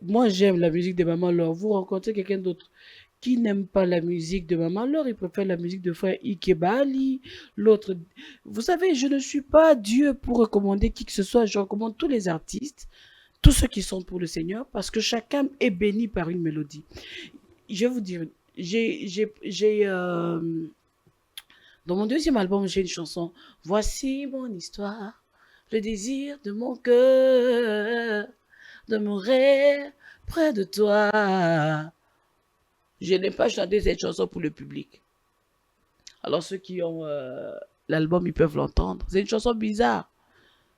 Moi, j'aime la musique de Maman Laure. Vous rencontrez quelqu'un d'autre qui n'aime pas la musique de Maman Laure, il préfère la musique de frère Ikebali, l'autre. Vous savez, je ne suis pas Dieu pour recommander qui que ce soit. Je recommande tous les artistes, tous ceux qui sont pour le Seigneur, parce que chacun est béni par une mélodie. Je vais vous dire, dans mon deuxième album, j'ai une chanson. Voici mon histoire, le désir de mon cœur, de mourir près de toi. Je n'ai pas chanté cette chanson pour le public. Alors ceux qui ont l'album, ils peuvent l'entendre. C'est une chanson bizarre.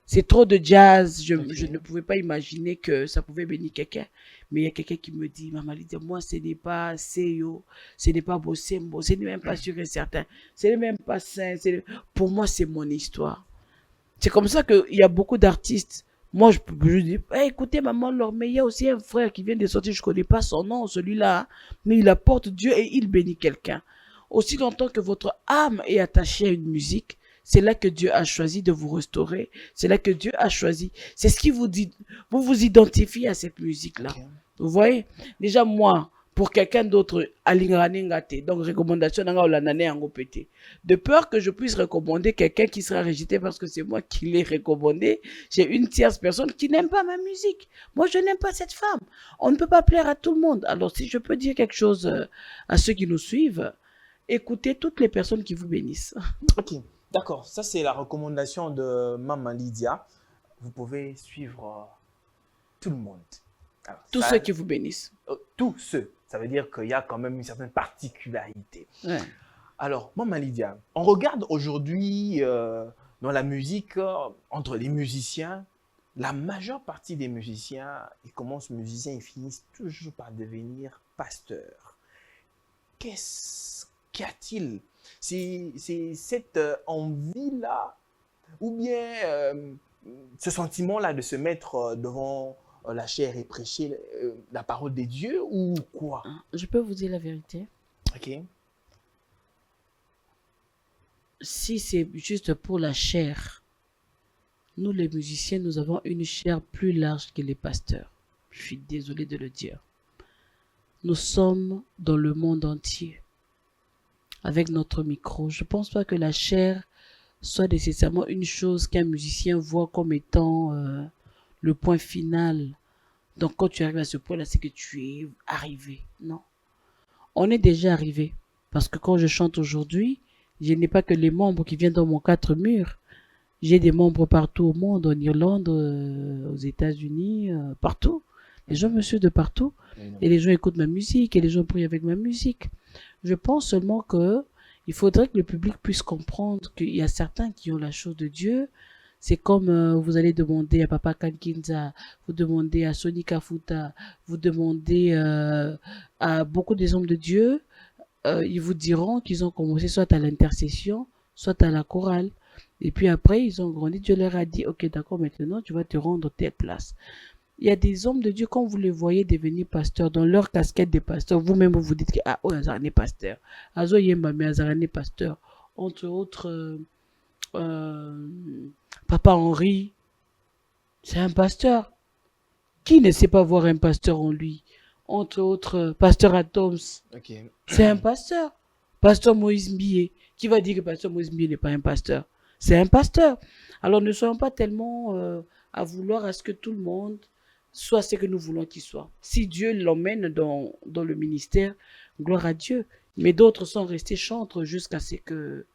C'est trop de jazz. Je ne pouvais pas imaginer que ça pouvait bénir quelqu'un. Mais il y a quelqu'un qui me dit, Maman Lydia, moi, ce n'est pas Seyo, ce n'est pas Bosembo, ce n'est même pas sûr et certain, ce n'est même pas sain. Pour moi, c'est mon histoire. C'est comme ça qu'il y a beaucoup d'artistes. Moi, je dis, hey, écoutez, Maman Laure, mais il y a aussi un frère qui vient de sortir, je ne connais pas son nom, celui-là, hein, mais il apporte Dieu et il bénit quelqu'un. Aussi longtemps que votre âme est attachée à une musique, c'est là que Dieu a choisi de vous restaurer. C'est là que Dieu a choisi. C'est ce qui vous dit, vous vous identifiez à cette musique-là. Ok. Vous voyez? Déjà, moi, pour quelqu'un d'autre, alingani ngate, donc recommandation nanga olandane yango pété. De peur que je puisse recommander quelqu'un qui sera rejeté parce que c'est moi qui l'ai recommandé, j'ai une tierce personne qui n'aime pas ma musique. Moi, je n'aime pas cette femme. On ne peut pas plaire à tout le monde. Alors, si je peux dire quelque chose à ceux qui nous suivent, écoutez toutes les personnes qui vous bénissent. Ok, d'accord. Ça, c'est la recommandation de Maman Lydia. Vous pouvez suivre tout le monde. Alors, Tous ça, ceux qui vous bénissent. tous ceux. Ça veut dire qu'il y a quand même une certaine particularité. Ouais. Alors, Maman Lydia, on regarde aujourd'hui dans la musique, entre les musiciens, la majeure partie des musiciens, ils commencent musiciens et finissent toujours par devenir pasteurs. Qu'y a-t-il? C'est cette envie-là, ou bien ce sentiment-là de se mettre devant la chair et prêcher la parole de Dieu, ou quoi? Je peux vous dire la vérité. Ok. Si c'est juste pour la chair, nous les musiciens, nous avons une chair plus large que les pasteurs. Je suis désolé de le dire. Nous sommes dans le monde entier avec notre micro. Je ne pense pas que la chair soit nécessairement une chose qu'un musicien voit comme étant le point final. Donc quand tu arrives à ce point-là, c'est que tu es arrivé. Non. On est déjà arrivé. Parce que quand je chante aujourd'hui, je n'ai pas que les membres qui viennent dans mon 4 murs. J'ai des membres partout au monde, en Irlande, aux États-Unis, partout. Les gens me suivent de partout. Et les gens écoutent ma musique et les gens prient avec ma musique. Je pense seulement que il faudrait que le public puisse comprendre qu'il y a certains qui ont la chose de Dieu. C'est comme vous allez demander à Papa Kankinza, vous demandez à Sonika Futa, vous demandez à beaucoup des hommes de Dieu. Ils vous diront qu'ils ont commencé soit à l'intercession, soit à la chorale. Et puis après, ils ont grandi. Dieu leur a dit, ok, d'accord, maintenant, tu vas te rendre telle place. Il y a des hommes de Dieu, quand vous les voyez devenir pasteurs, dans leur casquette de pasteur, vous-même, vous vous dites que, ah, oh, Azarane pasteur. Azo Yemba, mais Azarane pasteur. Entre autres, Papa Henri, c'est un pasteur. Qui ne sait pas voir un pasteur en lui? entre autres, pasteur Atoms. Ok. C'est un pasteur. Pasteur Moïse Mbié. Qui va dire que pasteur Moïse Mbié n'est pas un pasteur? C'est un pasteur. Alors ne soyons pas tellement à vouloir à ce que tout le monde soit ce que nous voulons qu'il soit. Si Dieu l'emmène dans le ministère, gloire à Dieu. Mais d'autres sont restés chantres jusqu'à ce que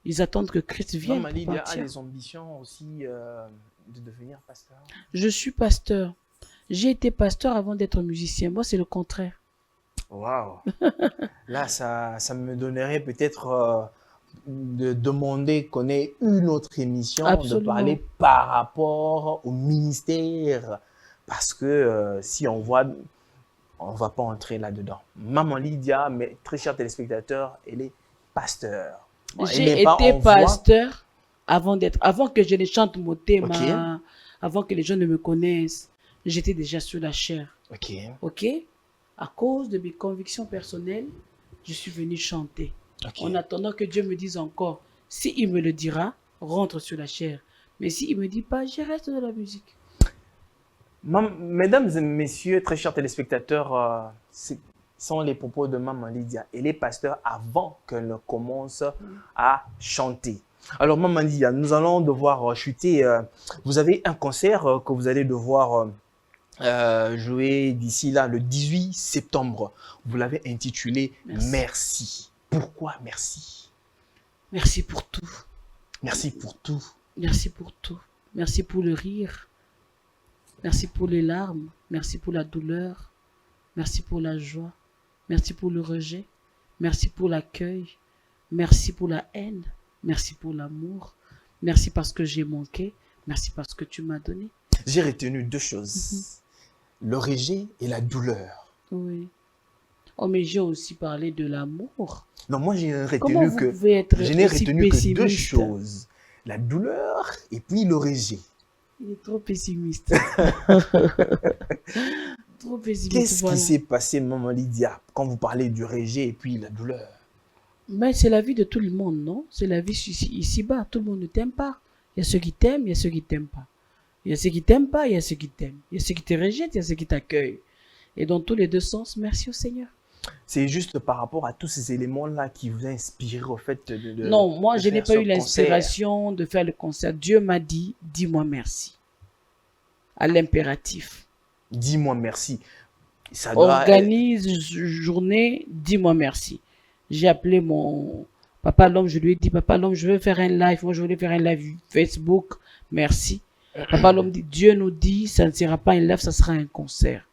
ils attendent que Christ vienne Maman pour Lydia a partir. des ambitions aussi de devenir pasteur. Je suis pasteur. J'ai été pasteur avant d'être musicien. Moi, c'est le contraire. Waouh! Là, ça me donnerait peut-être de demander qu'on ait une autre émission, de Absolument. parler par rapport au ministère. Parce que si on voit, on ne va pas entrer là-dedans. Maman Lydia, mes très chers téléspectateurs, elle est pasteur. Bon, elle J'ai n'est pas été en voix. pasteur avant que je ne chante mon thème, Ok. avant que les gens ne me connaissent. J'étais déjà sur la chair. Ok. Ok? À cause de mes convictions personnelles, je suis venu chanter. Ok. En attendant que Dieu me dise encore, si il me le dira, rentre sur la chair. Mais si il me dit pas, je reste dans la musique. Mesdames et messieurs, très chers téléspectateurs, ce sont les propos de Maman Lydia. Elle est pasteur avant qu'elle ne commence à chanter. Alors Maman Lydia, nous allons devoir chuter. Vous avez un concert que vous allez devoir jouer d'ici là, le 18 septembre. Vous l'avez intitulé Merci. Merci. Pourquoi merci? Merci pour tout. Merci pour tout. Merci pour tout. Merci pour le rire. Merci pour les larmes. Merci pour la douleur. Merci pour la joie. Merci pour le rejet. Merci pour l'accueil. Merci pour la haine. Merci pour l'amour. Merci parce que j'ai manqué. Merci parce que tu m'as donné. J'ai retenu deux choses. Le rejet et la douleur. Oui. Oh, mais j'ai aussi parlé de l'amour. Non, moi j'ai Comment retenu vous que pouvez être je n'ai aussi retenu que deux pessimiste? choses. La douleur et puis le rejet. Il est trop pessimiste. Trop pessimiste. Qu'est-ce Voilà. qui s'est passé, Maman Lydia, quand vous parlez du rejet et puis la douleur? Mais c'est la vie de tout le monde, non? C'est la vie ici-bas. Tout le monde ne t'aime pas. Il y a ceux qui t'aiment, il y a ceux qui t'aiment pas. Il y a ceux qui t'aiment pas, il y a ceux qui t'aiment. Il y a ceux qui te rejettent, il y a ceux qui t'accueillent. Et dans tous les deux sens, merci au Seigneur. C'est juste par rapport à tous ces éléments-là qui vous a inspiré au fait de Non, moi, de je n'ai faire pas eu ce concert. l'inspiration de faire le concert. Dieu m'a dit, dis-moi merci. À l'impératif. Dis-moi merci. Ça doit Organise journée, dis-moi merci. J'ai appelé mon papa l'homme, je lui ai dit, papa l'homme, je veux faire un live. Moi, je voulais faire un live Facebook. Merci. Papa l'homme dit, Dieu nous dit, ça ne sera pas un live, ça sera un concert.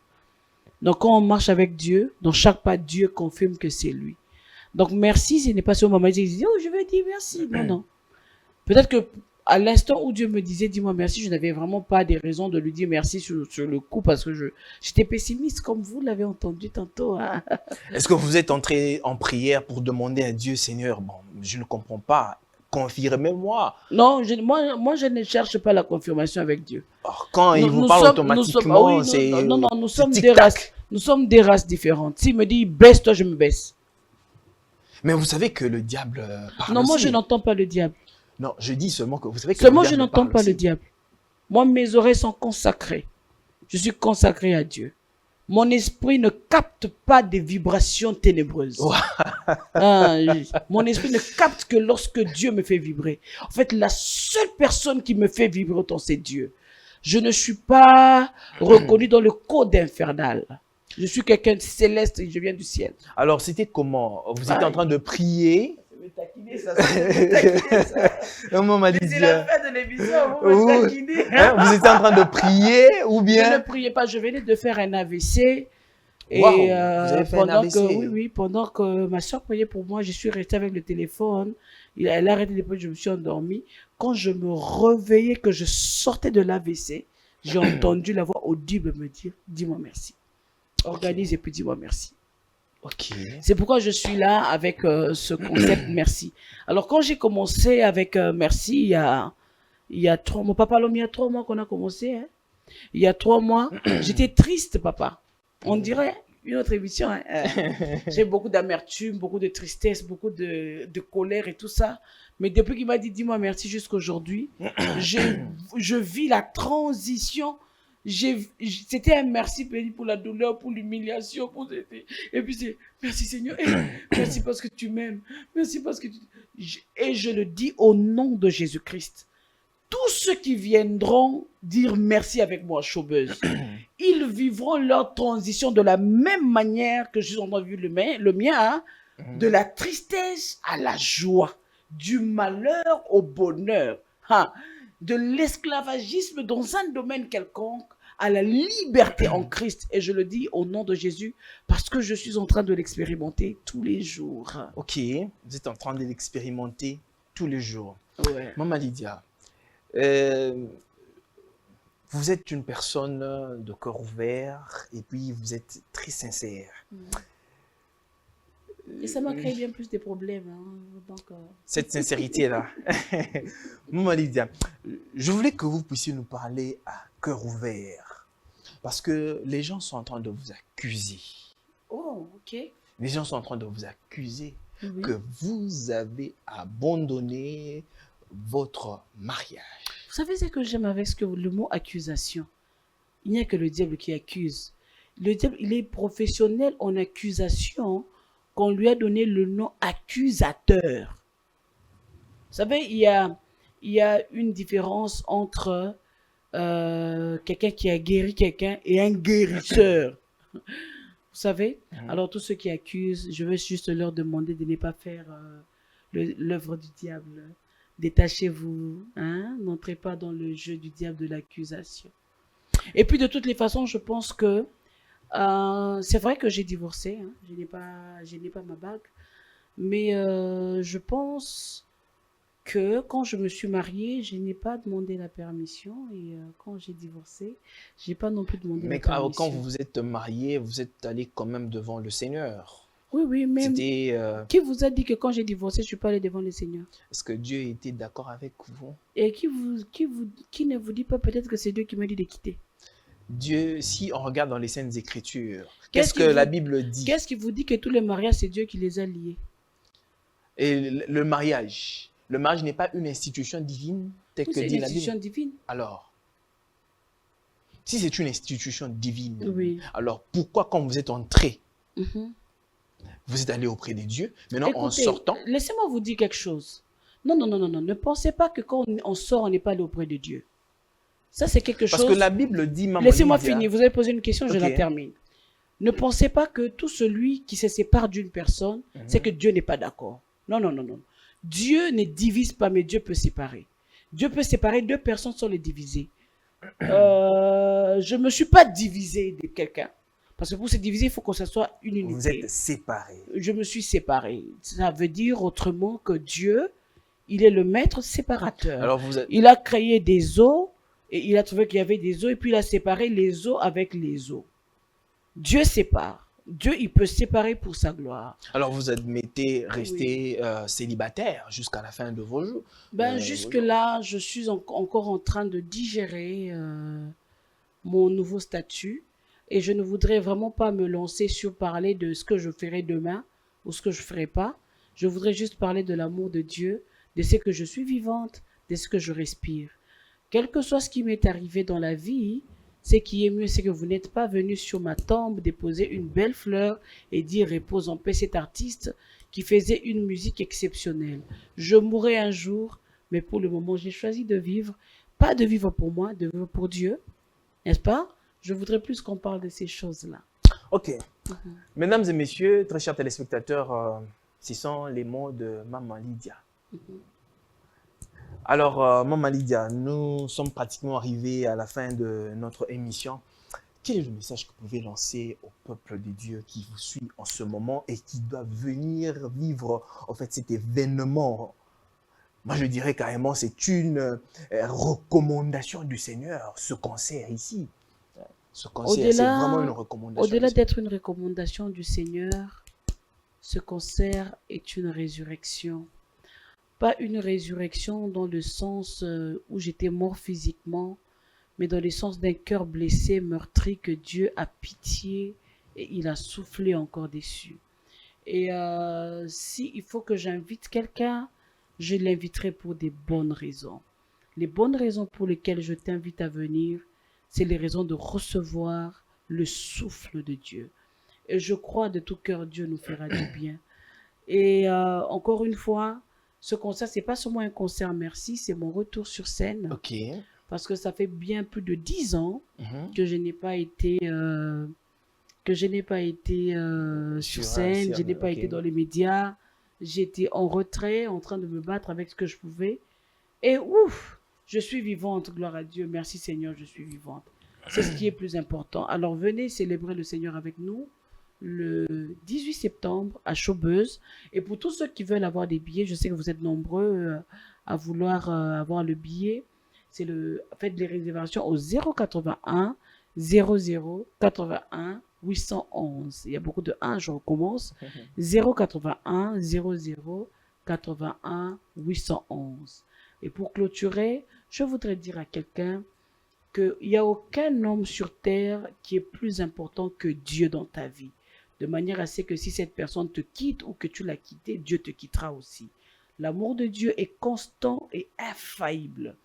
Donc, quand on marche avec Dieu, dans chaque pas, Dieu confirme que c'est lui. Donc, merci, ce n'est pas sur maman qui dit, oh, je veux dire merci. Non, non. Peut-être que à l'instant où Dieu me disait, dis-moi merci, je n'avais vraiment pas des raisons de lui dire merci sur le coup parce que j'étais pessimiste, comme vous l'avez entendu tantôt. Hein. Est-ce que vous êtes entré en prière pour demander à Dieu, Seigneur, bon, je ne comprends pas, confirmez-moi. Non, moi, je ne cherche pas la confirmation avec Dieu. Alors, quand il vous Nous parle sommes- automatiquement, ah oui, c'est non, nous c'est sommes des tic-tac. races. Nous sommes des races différentes. S'il me dit baisse-toi, je me baisse. Mais vous savez que le diable parle Non, moi, aussi. je n'entends pas le diable. Non, je dis seulement que vous savez que Seulement, le je diable n'entends parle pas aussi. le diable. Moi, mes oreilles sont consacrées. Je suis consacré à Dieu. Mon esprit ne capte pas des vibrations ténébreuses. Ouais. Mon esprit ne capte que lorsque Dieu me fait vibrer. En fait, la seule personne qui me fait vibrer autant, c'est Dieu. Je ne suis pas reconnu dans le code infernal. Je suis quelqu'un de céleste et je viens du ciel. Alors, c'était comment? Vous étiez en train de prier. Me taquiner, ça, me taquiner, ça. Maman m'a dit, C'est la fin de l'émission, vous Ouh. me taquinez. hein, vous étiez en train de prier ou Je bien? ne priais pas, je venais de faire un AVC. Et Waouh, vous avez fait un pendant AVC. que, oui, pendant que ma soeur priait pour moi, je suis restée avec le téléphone. Elle a arrêté de prier, je me suis endormie. Quand je me réveillais, que je sortais de l'AVC, j'ai entendu la voix audible me dire, dis-moi merci. Organise et puis dis-moi merci. Ok. C'est pourquoi je suis là avec ce concept merci. Alors quand j'ai commencé avec merci, il y a 3 mois, papa l'homme, il y a 3 mois qu'on a commencé. Hein. Il y a 3 mois, j'étais triste, papa. On dirait une autre émission. Hein. J'ai beaucoup d'amertume, beaucoup de tristesse, beaucoup de colère et tout ça. Mais depuis qu'il m'a dit dis-moi merci jusqu'aujourd'hui, je vis la transition C'était un merci béni pour la douleur, pour l'humiliation, et puis c'est merci Seigneur, merci parce que tu m'aimes, merci parce que et je le dis au nom de Jésus-Christ. Tous ceux qui viendront dire merci avec moi, chômeuse, ils vivront leur transition de la même manière que je suis en train de vivre le mien, hein, de la tristesse à la joie, du malheur au bonheur, hein, de l'esclavagisme dans un domaine quelconque à la liberté en Christ. Et je le dis au nom de Jésus parce que je suis en train de l'expérimenter tous les jours. Ok, vous êtes en train de l'expérimenter tous les jours. Ouais. Maman Lydia, vous êtes une personne de cœur ouvert et puis vous êtes très sincère. Et ça m'a créé bien plus de problèmes. Hein. Donc, cette sincérité-là. Maman Lydia, je voulais que vous puissiez nous parler à cœur ouvert. Parce que les gens sont en train de vous accuser. Oh, ok. Les gens sont en train de vous accuser Oui. que vous avez abandonné votre mariage. Vous savez ce que j'aime avec le mot accusation? Il n'y a que le diable qui accuse. Le diable, il est professionnel en accusation qu'on lui a donné le nom accusateur. Vous savez, il y a une différence entre quelqu'un qui a guéri quelqu'un et un guérisseur. Vous savez? Alors, tous ceux qui accusent, je veux juste leur demander de ne pas faire l'œuvre du diable. Détachez-vous, hein? N'entrez pas dans le jeu du diable de l'accusation. Et puis, de toutes les façons, je pense que c'est vrai que j'ai divorcé, hein? Je n'ai pas ma bague, mais je pense que quand je me suis mariée, je n'ai pas demandé la permission et quand j'ai divorcé, j'ai pas non plus demandé la permission. Mais quand vous vous êtes marié, vous êtes allé quand même devant le Seigneur. Oui, oui, mais C'était, qui vous a dit que quand j'ai divorcé, je suis pas allée devant le Seigneur? est-ce que Dieu était d'accord avec vous? Et qui ne vous dit pas peut-être que c'est Dieu qui m'a dit de quitter? Dieu, si on regarde dans les Saintes Écritures, Qu'est-ce qu'est-ce que la Bible dit? Qu'est-ce qui vous dit que tous les mariages, c'est Dieu qui les a liés? Et le mariage n'est pas une institution divine, telle Oui, que c'est dit une la institution Bible. divine. Alors, si c'est une institution divine, Oui. alors pourquoi quand vous êtes entré, Mhm. vous êtes allé auprès de Dieu, maintenant en Écoutez, sortant, laissez-moi vous dire quelque chose. Non, non, non, non, non. Ne pensez pas que quand on sort, on n'est pas allé auprès de Dieu. Ça, c'est quelque parce chose. que la Bible dit, Maman Laissez-moi Lydia, finir. Vous avez posé une question, je Ok. la termine. Ne pensez pas que tout celui qui se sépare d'une personne, c'est que Dieu n'est pas d'accord. Non, non, non, non. Dieu ne divise pas, mais Dieu peut séparer. Dieu peut séparer deux personnes sans les diviser. Je ne me suis pas divisé de quelqu'un. Parce que pour se diviser, il faut que ce soit une unité. vous êtes séparés. Je me suis séparé. Ça veut dire autrement que Dieu, il est le maître séparateur. Alors vous êtes, Il a créé des eaux et il a trouvé qu'il y avait des eaux et puis il a séparé les eaux avec les eaux. Dieu sépare. Dieu, il peut séparer pour sa gloire. alors vous admettez rester célibataire jusqu'à la fin de vos jours. Ben, jusque-là, je suis encore en train de digérer mon nouveau statut et je ne voudrais vraiment pas me lancer sur parler de ce que je ferai demain ou ce que je ne ferai pas. Je voudrais juste parler de l'amour de Dieu, de ce que je suis vivante, de ce que je respire. Quel que soit ce qui m'est arrivé dans la vie, ce qui est mieux, c'est que vous n'êtes pas venu sur ma tombe déposer une belle fleur et dire repose en paix cet artiste qui faisait une musique exceptionnelle. Je mourrai un jour, mais pour le moment, j'ai choisi de vivre, pas de vivre pour moi, de vivre pour Dieu, n'est-ce pas? Je voudrais plus qu'on parle de ces choses-là. Ok. Mesdames et messieurs, très chers téléspectateurs, ce sont les mots de Maman Lydia. Alors, Maman Lydia, nous sommes pratiquement arrivés à la fin de notre émission. Quel est le message que vous pouvez lancer au peuple de Dieu qui vous suit en ce moment et qui doit venir vivre en fait cet événement? Moi, je dirais carrément c'est une recommandation du Seigneur, ce concert ici. Ce concert, c'est vraiment une recommandation. Au-delà d'être une recommandation du Seigneur, ce concert est une résurrection. Pas une résurrection dans le sens où j'étais mort physiquement, mais dans le sens d'un cœur blessé, meurtri, que Dieu a pitié et il a soufflé encore dessus. Et si il faut que j'invite quelqu'un, je l'inviterai pour des bonnes raisons. Les bonnes raisons pour lesquelles je t'invite à venir, c'est les raisons de recevoir le souffle de Dieu. Et je crois de tout cœur, Dieu nous fera du bien. Et encore une fois, ce concert, c'est pas seulement un concert merci, c'est mon retour sur scène. Ok. Parce que ça fait bien plus de 10 ans Mhm. que je n'ai pas été, sur scène, je n'ai pas ok. été dans les médias. J'étais en retrait, en train de me battre avec ce que je pouvais. Et ouf, je suis vivante, gloire à Dieu. Merci Seigneur, je suis vivante. C'est ce qui est plus important. Alors venez célébrer le Seigneur avec nous le 18 septembre à Chaubeuse. Et pour tous ceux qui veulent avoir des billets, je sais que vous êtes nombreux à vouloir avoir le billet. Faites les réservations au 081 00 81 811. Il y a beaucoup de 1, je recommence. 081 00 81 811. Et pour clôturer, je voudrais dire à quelqu'un qu'il n'y a aucun homme sur terre qui est plus important que Dieu dans ta vie. De manière à ce que si cette personne te quitte ou que tu l'as quitté, Dieu te quittera aussi. L'amour de Dieu est constant et infaillible.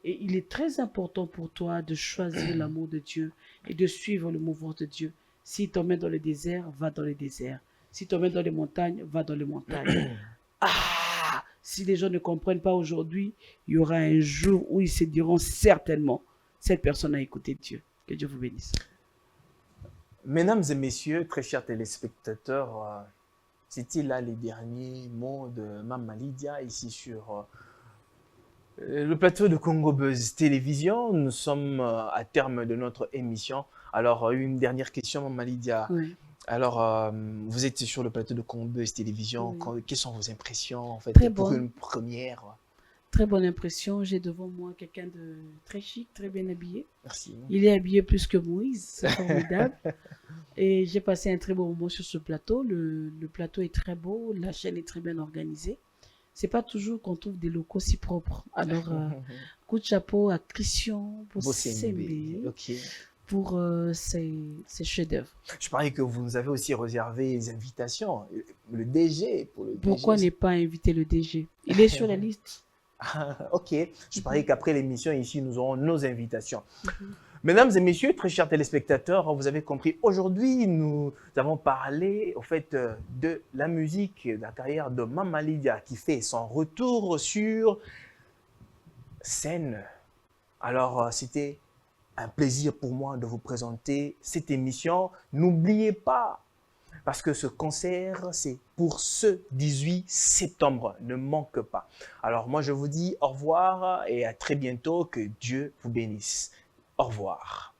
Et il est très important pour toi de choisir l'amour de Dieu et de suivre le mouvement de Dieu. S'il t'emmène dans le désert, va dans le désert. S'il t'emmène dans les montagnes, va dans les montagnes. Ah! Si les gens ne comprennent pas aujourd'hui, il y aura un jour où ils se diront certainement, cette personne a écouté Dieu. Que Dieu vous bénisse. Mesdames et messieurs, très chers téléspectateurs, c'était là les derniers mots de Mama Lydia ici sur le plateau de Congo Buzz Télévision. Nous sommes à terme de notre émission. Alors, une dernière question, Mama Lydia. Oui. Alors, vous êtes sur le plateau de Congo Buzz Télévision. Oui. Quelles sont vos impressions en fait, Très pour bonne. une première? Très bonne impression. J'ai devant moi quelqu'un de très chic, très bien habillé. Merci. Il est habillé plus que Moïse. C'est formidable. Et j'ai passé un très beau moment sur ce plateau. Le plateau est très beau. La chaîne est très bien organisée. C'est pas toujours qu'on trouve des locaux si propres. Alors, coup de chapeau à Christian pour s'aimer, Ok. pour ses chefs-d'œuvre. Je parie que vous nous avez aussi réservé les invitations. Le DG pour le Pourquoi DG. ne pas inviter le DG? Il est sur la liste. Ok, je parie qu'après l'émission ici, nous aurons nos invitations. Mesdames et messieurs, très chers téléspectateurs, vous avez compris, aujourd'hui, nous avons parlé au fait de la musique, de la carrière de Mama Lydia qui fait son retour sur scène. Alors, c'était un plaisir pour moi de vous présenter cette émission. N'oubliez pas, parce que ce concert, c'est pour ce 18 septembre. Ne manque pas. Alors, moi, je vous dis au revoir et à très bientôt. Que Dieu vous bénisse. Au revoir.